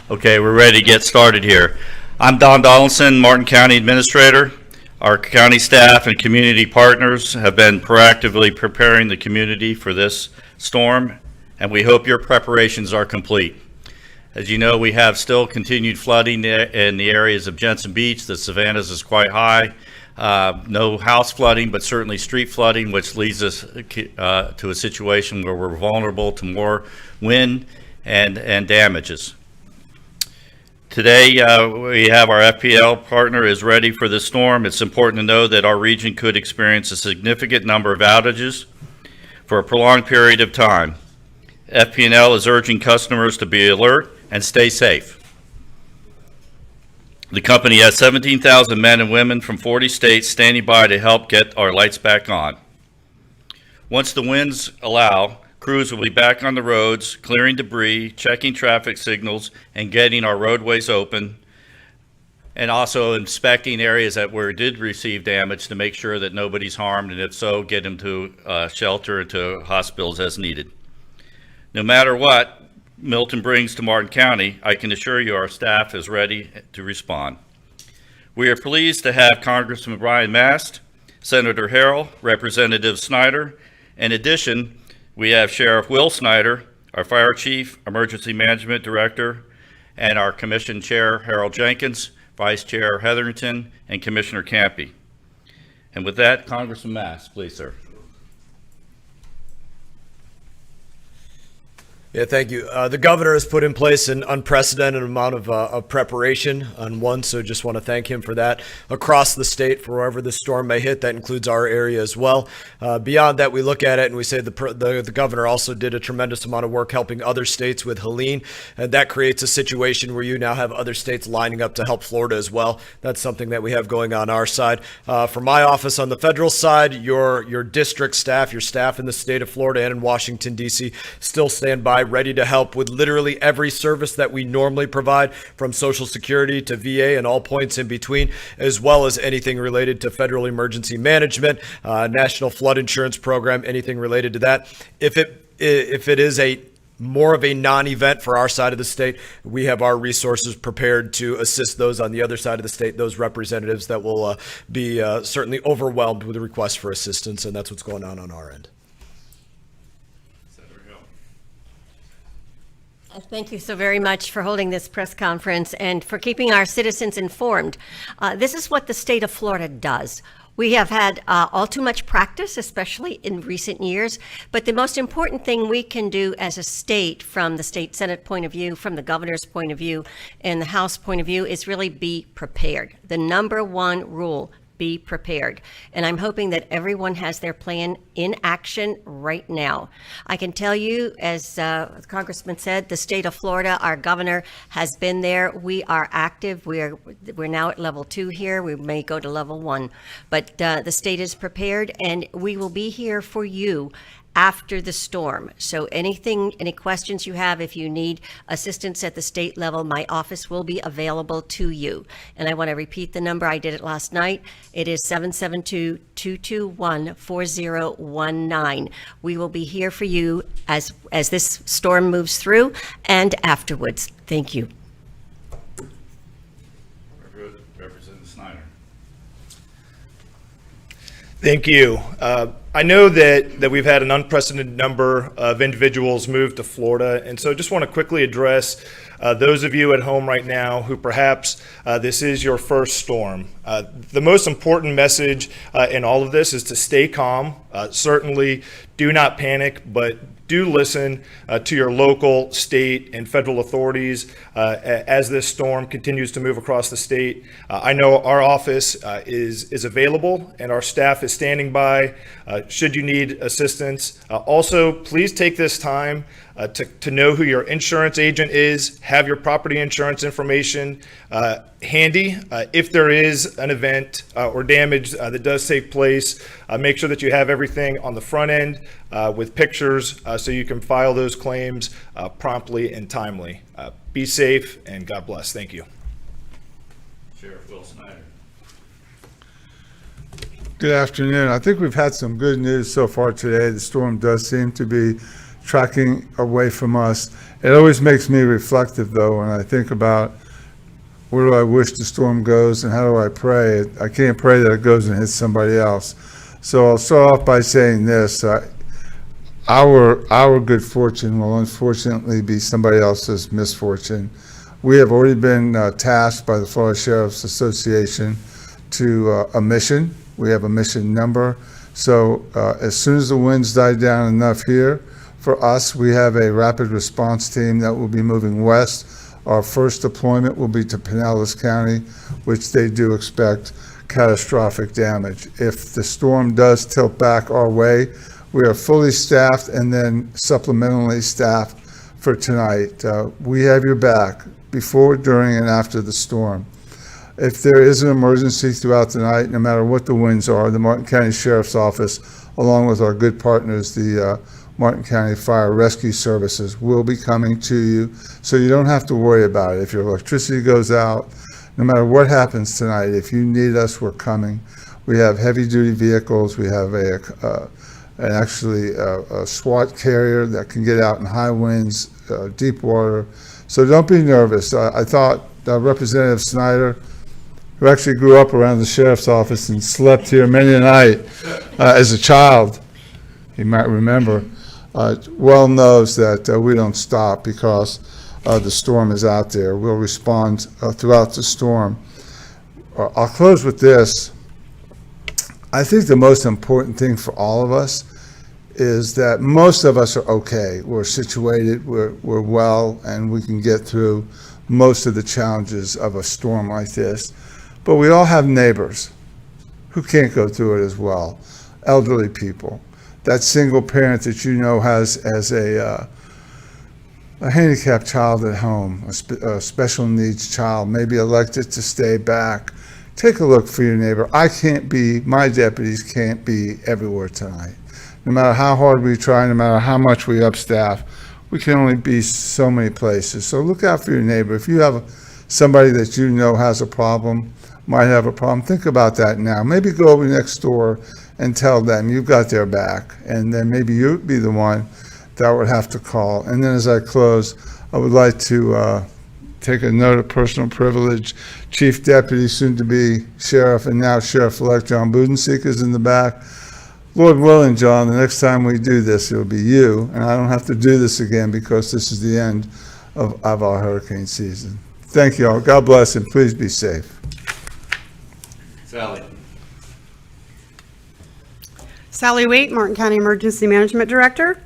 Okay, we're ready to get started here. I'm Don Donaldson, Martin County Administrator. Our county staff and community partners have been proactively preparing the community for this storm, and we hope your preparations are complete. As you know, we have still continued flooding in the areas of Jensen Beach. The Savannahs is quite high. No house flooding, but certainly street flooding, which leads us to a situation where we're vulnerable to more wind and damages. Today, we have our FPL partner is ready for this storm. It's important to know that our region could experience a significant number of outages for a prolonged period of time. FPL is urging customers to be alert and stay safe. The company has 17,000 men and women from 40 states standing by to help get our lights back on. Once the winds allow, crews will be back on the roads, clearing debris, checking traffic signals, and getting our roadways open, and also inspecting areas that did receive damage to make sure that nobody's harmed, and if so, get them to shelter and to hospitals as needed. No matter what Milton brings to Martin County, I can assure you our staff is ready to respond. We are pleased to have Congressman Brian Mast, Senator Harrell, Representative Snyder. In addition, we have Sheriff Will Snyder, our Fire Chief, Emergency Management Director, and our Commission Chair, Harold Jenkins, Vice Chair Hetherington, and Commissioner Campy. And with that, Congressman Mast, please, sir. Yeah, thank you. The governor has put in place an unprecedented amount of preparation on one, so just want to thank him for that. Across the state, for wherever the storm may hit, that includes our area as well. Beyond that, we look at it and we say the governor also did a tremendous amount of work helping other states with Helene, and that creates a situation where you now have other states lining up to help Florida as well. That's something that we have going on our side. For my office on the federal side, your district staff, your staff in the state of Florida and in Washington, D.C. still stand by, ready to help with literally every service that we normally provide, from Social Security to VA and all points in between, as well as anything related to federal emergency management, National Flood Insurance Program, anything related to that. If it is more of a non-event for our side of the state, we have our resources prepared to assist those on the other side of the state, those representatives that will be certainly overwhelmed with the request for assistance, and that's what's going on our end. Thank you so very much for holding this press conference and for keeping our citizens informed. This is what the state of Florida does. We have had all too much practice, especially in recent years, but the most important thing we can do as a state, from the state Senate point of view, from the governor's point of view, and the House point of view, is really be prepared. The number one rule: be prepared. And I'm hoping that everyone has their plan in action right now. I can tell you, as the Congressman said, the state of Florida, our governor has been there. We are active. We're now at level 2 here. We may go to level 1, but the state is prepared, and we will be here for you after the storm. So any questions you have, if you need assistance at the state level, my office will be available to you. And I want to repeat the number. I did it last night. It is 772-221-4019. We will be here for you as this storm moves through and afterwards. Thank you. Representative Snyder. Thank you. I know that we've had an unprecedented number of individuals move to Florida, and so just want to quickly address those of you at home right now who perhaps this is your first storm. The most important message in all of this is to stay calm. Certainly do not panic, but do listen to your local, state, and federal authorities as this storm continues to move across the state. I know our office is available, and our staff is standing by should you need assistance. Also, please take this time to know who your insurance agent is, have your property insurance information handy. If there is an event or damage that does take place, make sure that you have everything on the front end with pictures so you can file those claims promptly and timely. Be safe, and God bless. Thank you. Sheriff Will Snyder. Good afternoon. I think we've had some good news so far today. The storm does seem to be tracking away from us. It always makes me reflective, though, when I think about where do I wish the storm goes and how do I pray. I can't pray that it goes and hits somebody else. So I'll start off by saying this. Our good fortune will unfortunately be somebody else's misfortune. We have already been tasked by the Florida Sheriff's Association to a mission. We have a mission number. So as soon as the winds die down enough here, for us, we have a rapid response team that will be moving west. Our first deployment will be to Pinellas County, which they do expect catastrophic damage. If the storm does tilt back our way, we are fully staffed and then supplementally staffed for tonight. We have your back before, during, and after the storm. If there is an emergency throughout the night, no matter what the winds are, the Martin County Sheriff's Office, along with our good partners, the Martin County Fire Rescue Services, will be coming to you, so you don't have to worry about it. If your electricity goes out, no matter what happens tonight, if you need us, we're coming. We have heavy-duty vehicles. We have a SWAT carrier that can get out in high winds, deep water. So don't be nervous. I thought Representative Snyder, who actually grew up around the sheriff's office and slept here many a night as a child, he might remember, well knows that we don't stop because the storm is out there. We'll respond throughout the storm. I'll close with this. I think the most important thing for all of us is that most of us are okay. We're situated, we're well, and we can get through most of the challenges of a storm like this. But we all have neighbors who can't go through it as well. Elderly people. That single parent that you know has a handicapped child at home, a special needs child, maybe elected to stay back. Take a look for your neighbor. My deputies can't be everywhere tonight. No matter how hard we try, no matter how much we upstaff, we can only be so many places. So look out for your neighbor. If you have somebody that you know has a problem, might have a problem, think about that now. Maybe go over next door and tell them you've got their back, and then maybe you'd be the one that would have to call. And then as I close, I would like to take a note of personal privilege. Chief Deputy, soon-to-be Sheriff, and now Sheriff-elect John Budenseek is in the back. Lord willing, John, the next time we do this, it'll be you, and I don't have to do this again because this is the end of our hurricane season. Thank you all. God bless, and please be safe. Sally Waite, Martin County Emergency Management Director.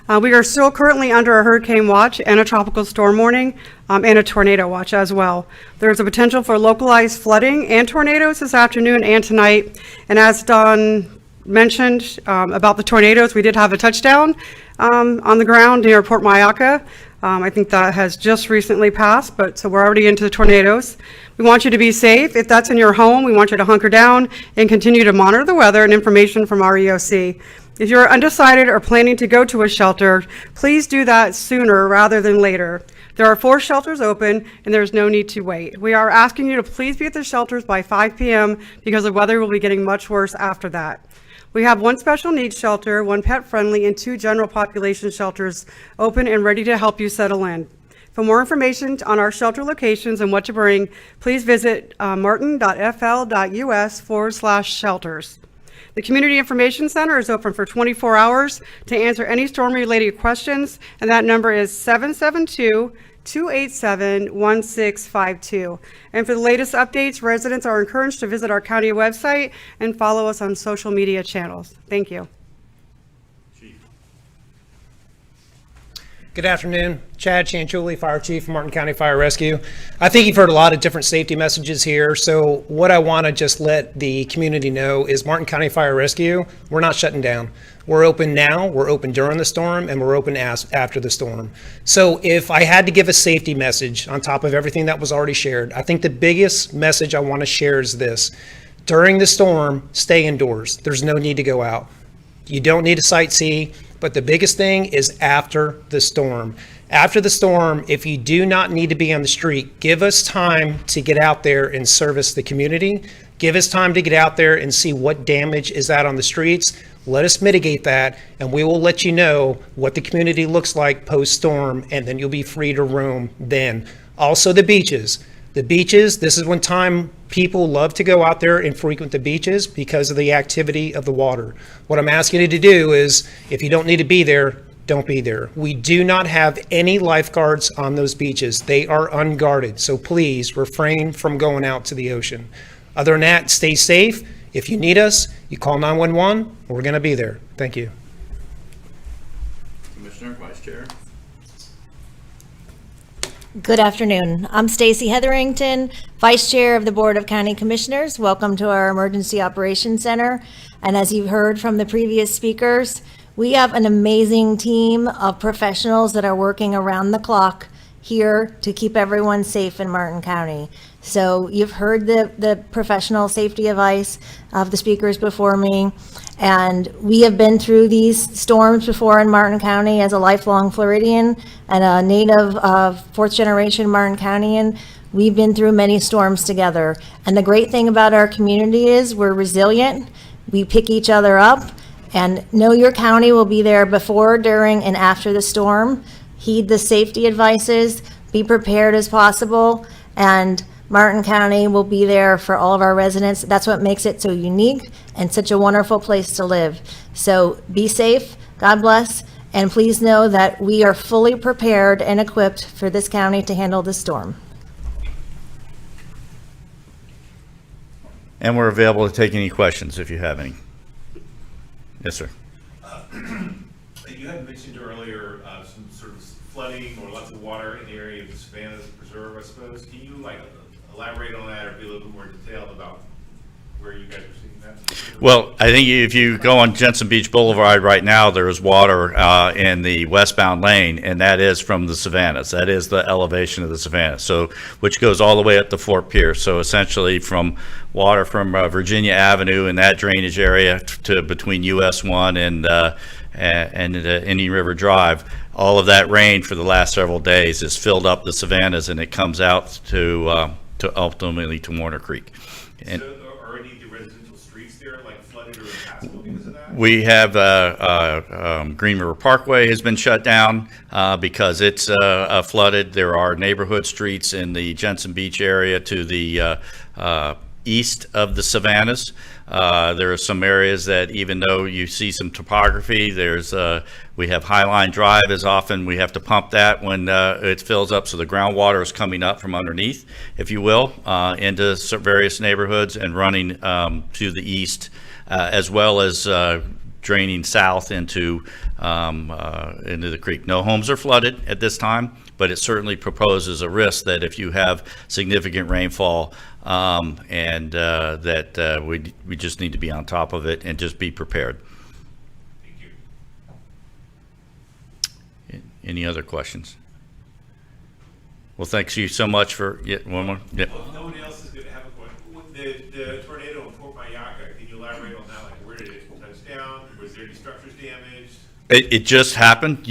We are still currently under a hurricane watch and a tropical storm warning and a tornado watch as well. There's a potential for localized flooding and tornadoes this afternoon and tonight. And as Don mentioned about the tornadoes, we did have a touchdown on the ground near Port Mayaca. I think that has just recently passed, but so we're already into the tornadoes. We want you to be safe. If that's in your home, we want you to hunker down and continue to monitor the weather and information from our EOC. If you're undecided or planning to go to a shelter, please do that sooner rather than later. There are 4 shelters open and there's no need to wait. We are asking you to please be at the shelters by 5 p.m. because the weather will be getting much worse after that. We have 1 special needs shelter, 1 pet-friendly, and 2 general population shelters open and ready to help you settle in. For more information on our shelter locations and what to bring, please visit martin.fl.us/shelters. The Community Information Center is open for 24 hours to answer any storm-related questions, and that number is 772-287-1652. And for the latest updates, residents are encouraged to visit our county website and follow us on social media channels. Thank you. Good afternoon. Chad Chanchuli, Fire Chief, Martin County Fire Rescue. I think you've heard a lot of different safety messages here. So what I want to just let the community know is Martin County Fire Rescue, we're not shutting down. We're open now, we're open during the storm, and we're open after the storm. So if I had to give a safety message on top of everything that was already shared, I think the biggest message I want to share is this. During the storm, stay indoors. There's no need to go out. You don't need to sightsee. But the biggest thing is after the storm. After the storm, if you do not need to be on the street, give us time to get out there and service the community. Give us time to get out there and see what damage is out on the streets. Let us mitigate that, and we will let you know what the community looks like post-storm, and then you'll be free to roam then. Also, the beaches. The beaches, this is when time people love to go out there and frequent the beaches because of the activity of the water. What I'm asking you to do is, if you don't need to be there, don't be there. We do not have any lifeguards on those beaches. They are unguarded, so please refrain from going out to the ocean. Other than that, stay safe. If you need us, you call 911, we're going to be there. Thank you. Commissioner, Vice Chair. Good afternoon. I'm Stacy Hetherington, Vice Chair of the Board of County Commissioners. Welcome to our Emergency Operations Center. And as you've heard from the previous speakers, we have an amazing team of professionals that are working around the clock here to keep everyone safe in Martin County. So you've heard the professional safety advice of the speakers before me. And we have been through these storms before in Martin County as a lifelong Floridian and a native of fourth generation Martin Countyan. We've been through many storms together. And the great thing about our community is we're resilient. We pick each other up, and know your county will be there before, during, and after the storm. Heed the safety advices, be prepared as possible, and Martin County will be there for all of our residents. That's what makes it so unique and such a wonderful place to live. So be safe, God bless, and please know that we are fully prepared and equipped for this county to handle the storm. And we're available to take any questions if you have any. Yes, sir. You had mentioned earlier some sort of flooding or lots of water in the area of the Savannah Preserve, I suppose. Can you elaborate on that or be a little bit more detailed about where you guys are seeing that? Well, I think if you go on Jensen Beach Boulevard right now, there is water in the westbound lane, and that is from the Savannahs. That is the elevation of the Savannah, so which goes all the way up to Fort Pierce. So essentially, from water from Virginia Avenue in that drainage area to between US 1 and Indian River Drive, all of that rain for the last several days has filled up the Savannahs, and it comes out to ultimately to Warner Creek. And so are any of the residential streets there like flooded or impassable because of that? we have Green River Parkway has been shut down because it's flooded. There are neighborhood streets in the Jensen Beach area to the east of the Savannahs. There are some areas that, even though you see some topography, we have Highline Drive. As often we have to pump that when it fills up, so the groundwater is coming up from underneath, if you will, into various neighborhoods and running to the east, as well as draining south into the creek. No homes are flooded at this time, but it certainly proposes a risk that if you have significant rainfall, that we just need to be on top of it and just be prepared. Thank you. Any other questions? Well, thanks you so much for, one more. Yeah. Well, if no one else is going to have a question. The tornado in Fort Mayaca, can you elaborate on that? Like, where did it touch down? Was there any structures damaged? It just happened,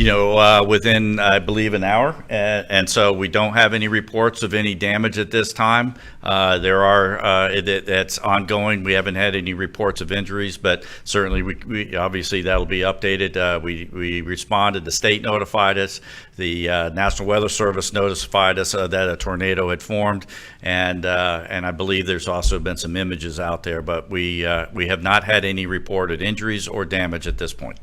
within, I believe, an hour, and so we don't have any reports of any damage at this time. There are that's ongoing. We haven't had any reports of injuries, but certainly we obviously that'll be updated. We responded. The state notified us. The National Weather Service notified us that a tornado had formed, and I believe there's also been some images out there, but we have not had any reported injuries or damage at this point.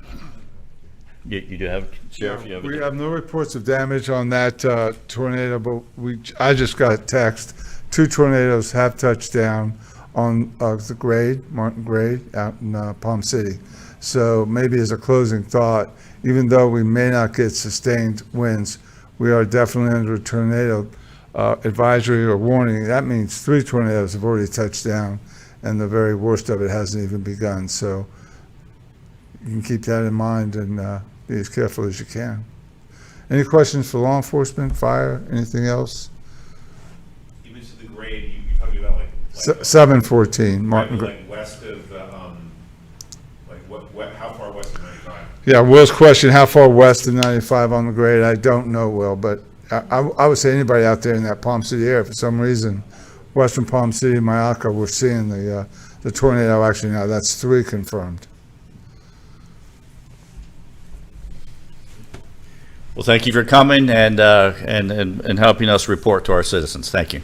You do have, Sheriff? You have We have no reports of damage on that tornado, but I just got a text. 2 tornadoes have touched down on the Martin Grade out in Palm City. So maybe as a closing thought, even though we may not get sustained winds, we are definitely under a tornado advisory or warning. That means 3 tornadoes have already touched down, and the very worst of it hasn't even begun. So you can keep that in mind and be as careful as you can. Any questions for law enforcement, fire, anything else? You mentioned the grade. You're talking about like 714 Martin Grade. like west of how far west of 95? Yeah, Will's question, how far west of 95 on the grade? I don't know, Will, but I would say anybody out there in that Palm City area, for some reason, Western Palm City, Myakka, we're seeing the tornado actually now. That's 3 confirmed. Well, thank you for coming and helping us report to our citizens. Thank you.